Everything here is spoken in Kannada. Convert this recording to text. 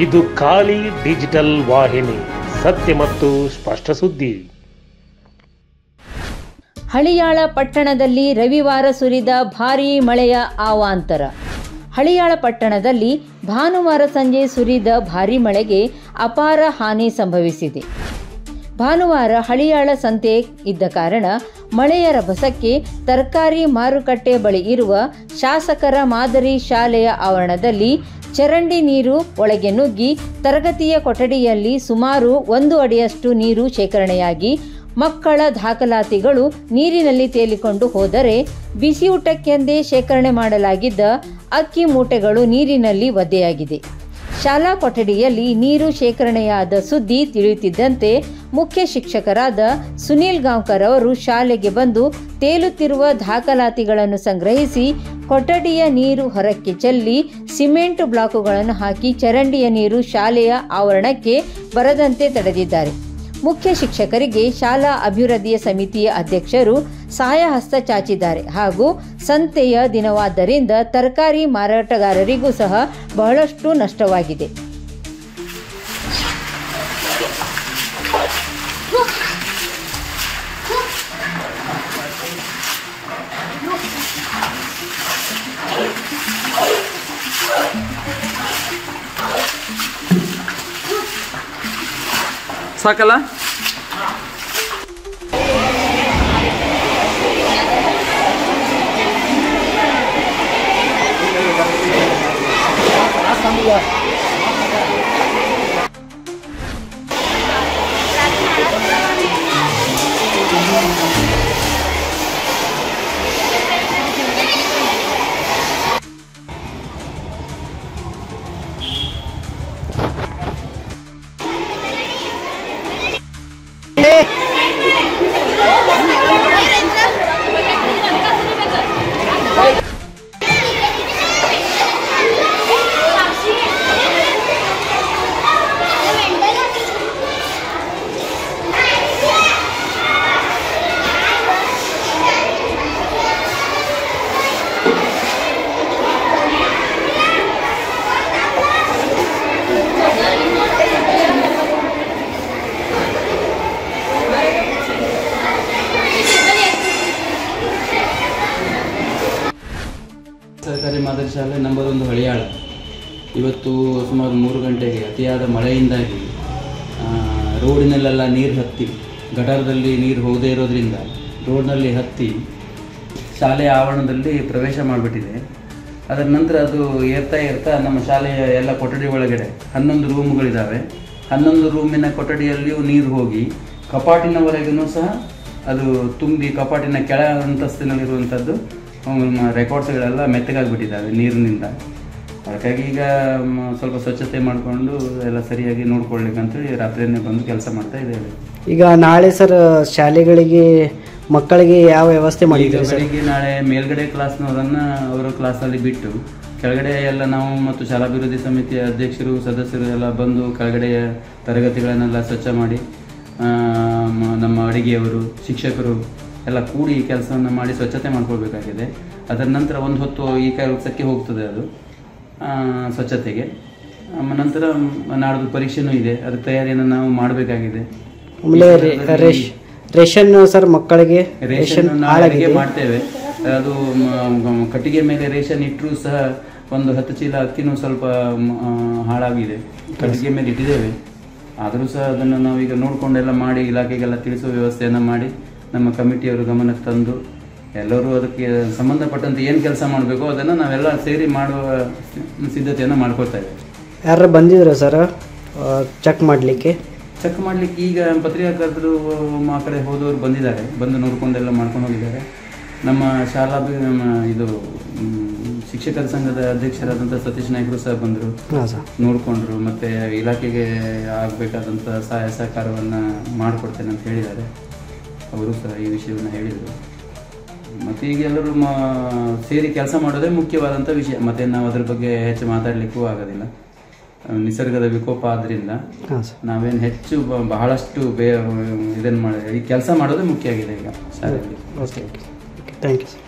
ಇದು ಖಾಲಿ ಡಿಜಿಟಲ್ ವಾಹಿನಿ, ಸತ್ಯ ಮತ್ತು ಸ್ಪಷ್ಟ ಸುದ್ದಿ. ಹಳಿಯಾಳ ಪಟ್ಟಣದಲ್ಲಿ ರವಿವಾರ ಸುರಿದ ಭಾರೀ ಮಳೆಯ ಅವಾಂತರ. ಹಳಿಯಾಳ ಪಟ್ಟಣದಲ್ಲಿ ಭಾನುವಾರ ಸಂಜೆ ಸುರಿದ ಭಾರೀ ಮಳೆಗೆ ಅಪಾರ ಹಾನಿ ಸಂಭವಿಸಿದೆ. ಭಾನುವಾರ ಹಳಿಯಾಳ ಸಂತೆ ಇದ್ದ ಕಾರಣ ಮಳೆಯ ರಭಸಕ್ಕೆ ತರಕಾರಿ ಮಾರುಕಟ್ಟೆ ಬಳಿ ಇರುವ ಶಾಸಕರ ಮಾದರಿ ಶಾಲೆಯ ಆವರಣದಲ್ಲಿ ಚರಂಡಿ ನೀರು ಒಳಗೆ ನುಗ್ಗಿ ತರಗತಿಯ ಕೊಠಡಿಯಲ್ಲಿ ಸುಮಾರು 1 ಅಡಿಯಷ್ಟು ನೀರು ಶೇಖರಣೆಯಾಗಿ ಮಕ್ಕಳ ದಾಖಲಾತಿಗಳು ನೀರಿನಲ್ಲಿ ತೇಲಿಕೊಂಡು ಹೋದರೆ, ಬಿಸಿಯೂಟಕ್ಕೆಂದೇ ಶೇಖರಣೆ ಮಾಡಲಾಗಿದ್ದ ಅಕ್ಕಿ ಮೂಟೆಗಳು ನೀರಿನಲ್ಲಿ ಒದ್ದೆಯಾಗಿದೆ. ಶಾಲಾ ಕೊಠಡಿಯಲ್ಲಿ ನೀರು ಶೇಖರಣೆಯಾದ ಸುದ್ದಿ ತಿಳಿಯುತ್ತಿದ್ದಂತೆ ಮುಖ್ಯ ಶಿಕ್ಷಕರಾದ ಸುನೀಲ್ ಗಾಂವ್ಕರ್ ಅವರು ಶಾಲೆಗೆ ಬಂದು ತೇಲುತ್ತಿರುವ ದಾಖಲಾತಿಗಳನ್ನು ಸಂಗ್ರಹಿಸಿ ಕೊಠಡಿಯ ನೀರು ಹೊರಕ್ಕೆ ಚೆಲ್ಲಿ ಸಿಮೆಂಟ್ ಬ್ಲಾಕುಗಳನ್ನು ಹಾಕಿ ಚರಂಡಿಯ ನೀರು ಶಾಲೆಯ ಆವರಣಕ್ಕೆ ಬರದಂತೆ ತಡೆದಿದ್ದಾರೆ. ಮುಖ್ಯ ಶಿಕ್ಷಕರಿಗೆ ಶಾಲಾ ಅಭಿವೃದ್ಧಿಯ ಸಮಿತಿಯ ಅಧ್ಯಕ್ಷರು ಸಹಾಯ ಹಸ್ತ ಚಾಚಿದ್ದಾರೆ. ಹಾಗೂ ಸಂತೆಯ ದಿನವಾದ್ದರಿಂದ ತರಕಾರಿ ಮಾರಾಟಗಾರರಿಗೂ ಸಹ ಬಹಳಷ್ಟು ನಷ್ಟವಾಗಿದೆ. ಸಾಕಲ್ಲ ಸರ್ಕಾರಿ ಮಾದರಿ ಶಾಲೆ ನಂಬರ್ 1 ಹಳಿಯಾಳ. ಇವತ್ತು ಸುಮಾರು 3 ಗಂಟೆಗೆ ಅತಿಯಾದ ಮಳೆಯಿಂದಾಗಿ ರೋಡಿನಲ್ಲೆಲ್ಲ ನೀರು ಹತ್ತಿ, ಗಟಾರದಲ್ಲಿ ನೀರು ಹೋಗದೇ ಇರೋದ್ರಿಂದ ರೋಡ್ನಲ್ಲಿ ಹತ್ತಿ ಶಾಲೆಯ ಆವರಣದಲ್ಲಿ ಪ್ರವೇಶ ಮಾಡಿಬಿಟ್ಟಿದೆ. ಅದರ ನಂತರ ಅದು ಏರ್ತಾ ನಮ್ಮ ಶಾಲೆಯ ಎಲ್ಲ ಕೊಠಡಿ ಒಳಗಡೆ 11 ರೂಮ್ಗಳಿದ್ದಾವೆ. 11 ರೂಮಿನ ಕೊಠಡಿಯಲ್ಲಿಯೂ ನೀರು ಹೋಗಿ ಕಪಾಟಿನವರೆಗೂ ಸಹ ಅದು ತುಂಬಿ ಕಪಾಟಿನ ಕೆಳ ಅಂತಸ್ತಿನಲ್ಲಿರುವಂಥದ್ದು ರೆಕಾರ್ಡ್ಸ್ಗಳೆಲ್ಲ ಮೆತ್ತಗಾಗಿಬಿಟ್ಟಿದ್ದಾವೆ ನೀರಿನಿಂದ. ಅದಕ್ಕಾಗಿ ಈಗ ಸ್ವಲ್ಪ ಸ್ವಚ್ಛತೆ ಮಾಡಿಕೊಂಡು ಎಲ್ಲ ಸರಿಯಾಗಿ ನೋಡ್ಕೊಳ್ಲಿಕ್ಕಂತೇಳಿ ರಾತ್ರಿಯೇ ಬಂದು ಕೆಲಸ ಮಾಡ್ತಾ ಇದ್ದೇವೆ. ಈಗ ನಾಳೆ ಸರ್ ಶಾಲೆಗಳಿಗೆ ಮಕ್ಕಳಿಗೆ ಯಾವ ವ್ಯವಸ್ಥೆ ಮಾಡಿದ್ದೀವಿ? ಬೆಳಿಗ್ಗೆ ನಾಳೆ ಮೇಲ್ಗಡೆ ಕ್ಲಾಸ್ನವರನ್ನು ಅವರ ಕ್ಲಾಸಲ್ಲಿ ಬಿಟ್ಟು ಕೆಳಗಡೆ ಎಲ್ಲ ನಾವು ಮತ್ತು ಶಾಲಾಭಿವೃದ್ಧಿ ಸಮಿತಿಯ ಅಧ್ಯಕ್ಷರು ಸದಸ್ಯರು ಎಲ್ಲ ಬಂದು ಕೆಳಗಡೆಯ ತರಗತಿಗಳನ್ನೆಲ್ಲ ಸ್ವಚ್ಛ ಮಾಡಿ ನಮ್ಮ ಅಡಿಗೆಯವರು ಶಿಕ್ಷಕರು ಎಲ್ಲ ಕೂಡಿ ಕೆಲಸವನ್ನು ಮಾಡಿ ಸ್ವಚ್ಛತೆ ಮಾಡ್ಕೊಳ್ಬೇಕಾಗಿದೆ. ಅದರ ನಂತರ ಒಂದು ಹೊತ್ತು ಈ ಕೆಲಸಕ್ಕೆ ಹೋಗ್ತದೆ ಅದು ಸ್ವಚ್ಛತೆಗೆ. ನಂತರ ನಾಡ್ದು ಪರೀಕ್ಷೆನೂ ಇದೆ, ಅದರ ತಯಾರಿಯನ್ನು ನಾವು ಮಾಡಬೇಕಾಗಿದೆ. ರೇಷನ್ ಸರ್ ಮಕ್ಕಳಿಗೆ ರೇಷನ್ ನಾಳೆಗೆ ಮಾಡ್ತೇವೆ. ಅದು ಕಟ್ಟಿಗೆ ಮೇಲೆ ರೇಷನ್ ಇಟ್ಟರೂ ಸಹ ಒಂದು 10 ಚೀಲ ಅಕ್ಕಿನೂ ಸ್ವಲ್ಪ ಹಾಳಾಗಿದೆ, ಕಟ್ಟಿಗೆ ಮೇಲೆ ಇಟ್ಟಿದ್ದೇವೆ. ಆದರೂ ಸಹ ಅದನ್ನು ನಾವೀಗ ನೋಡಿಕೊಂಡೆಲ್ಲ ಮಾಡಿ ಇಲಾಖೆಗೆಲ್ಲ ತಿಳಿಸುವ ವ್ಯವಸ್ಥೆಯನ್ನು ಮಾಡಿ ನಮ್ಮ ಕಮಿಟಿಯವರು ಗಮನಕ್ಕೆ ತಂದು ಎಲ್ಲರೂ ಅದಕ್ಕೆ ಸಂಬಂಧಪಟ್ಟಂತೆ ಏನು ಕೆಲಸ ಮಾಡಬೇಕೋ ಅದನ್ನು ನಾವೆಲ್ಲ ಸೇರಿ ಮಾಡುವ ಸಿದ್ಧತೆಯನ್ನು ಮಾಡ್ಕೊಳ್ತಾ ಇದ್ದೇವೆ. ಯಾರು ಬಂದಿದ್ರು ಸರ್ ಚೆಕ್ ಮಾಡಲಿಕ್ಕೆ ಈಗ ಪತ್ರಿಕಾಕರ್ತರು ಆ ಕಡೆ ಹೋದವರು ಬಂದಿದ್ದಾರೆ, ಬಂದು ನೋಡ್ಕೊಂಡೆಲ್ಲ ಮಾಡ್ಕೊಂಡು ಹೋಗಿದ್ದಾರೆ. ನಮ್ಮ ಶಾಲಾ ಇದು ಶಿಕ್ಷಕರ ಸಂಘದ ಅಧ್ಯಕ್ಷರಾದಂಥ ಸತೀಶ್ ನಾಯ್ಕರು ಸಹ ಬಂದರು, ನೋಡಿಕೊಂಡ್ರು. ಮತ್ತು ಇಲಾಖೆಗೆ ಆಗಬೇಕಾದಂಥ ಸಹಾಯ ಸಹಕಾರವನ್ನು ಮಾಡಿಕೊಡ್ತೇನೆ ಅಂತ ಹೇಳಿದ್ದಾರೆ. ಅವರು ಸಹ ಈ ವಿಷಯವನ್ನು ಹೇಳಿದರು. ಮತ್ತು ಈಗ ಎಲ್ಲರೂ ಸೇರಿ ಕೆಲಸ ಮಾಡೋದೇ ಮುಖ್ಯವಾದಂಥ ವಿಷಯ. ಮತ್ತು ನಾವು ಅದ್ರ ಬಗ್ಗೆ ಹೆಚ್ಚು ಮಾತಾಡಲಿಕ್ಕೂ ಆಗೋದಿಲ್ಲ. ನಿಸರ್ಗದ ವಿಕೋಪ ಆದ್ದರಿಂದ ನಾವೇನು ಹೆಚ್ಚು ಬಹಳಷ್ಟು ಇದನ್ನು ಮಾಡಿ ಈ ಕೆಲಸ ಮಾಡೋದೇ ಮುಖ್ಯ ಆಗಿದೆ ಈಗ ಶಾಲೆಯಲ್ಲಿ. Thank you sir.